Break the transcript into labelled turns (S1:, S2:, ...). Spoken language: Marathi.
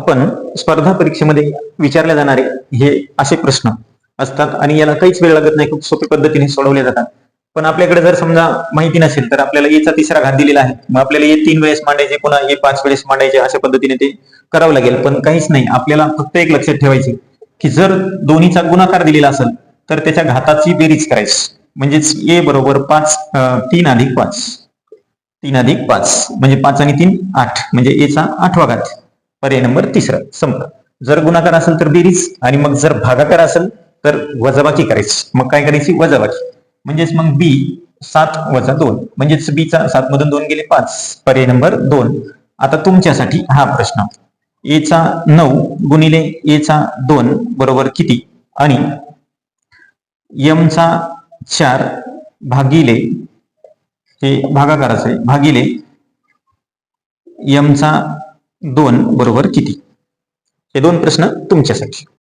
S1: आपण स्पर्धा परीक्षेमध्ये विचारले जाणारे हे असे प्रश्न असतात आणि याला काहीच वेळ लागत नाही, खूप सोप्या पद्धतीने सोडवले जातात. पण आपल्याकडे जर समजा माहिती नसेल तर आपल्याला एचा तिसरा घात दिलेला आहे, मग आपल्याला हे 3 वेळेस मांडायचे, पुन्हा हे 5 वेळेस मांडायचे, अशा पद्धतीने ते करावं लागेल. पण काहीच नाही, आपल्याला फक्त एक लक्षात ठेवायचे की जर दोन्हीचा गुणाकार दिलेला असेल तर त्याच्या घाताची बेरीज करायची. म्हणजेच ए बरोबर 3 अधिक 5, 3 अधिक 5 म्हणजे 5 आणि 3 8, म्हणजे एचा 8वा घात. पर्याय नंबर तिसरा संपला. जर गुणाकार असेल तर बेरीज, आणि मग जर भागाकार असेल तर वजाबाकी करायची. मग काय करायची? वजाबाकी. म्हणजेच मग बी 7 वजा 2, म्हणजेच बी चा 7 मधून 2 गेले 5, पर्याय नंबर 2. आता तुमच्यासाठी हा प्रश्न, ए चा 9 गुणिले ए चा 2 बरोबर किती, आणि एम चा 4 भागिले, हे भागाकाराचे, भागिले एम चा 2 बरोबर किती. हे दोन प्रश्न तुमच्यासाठी.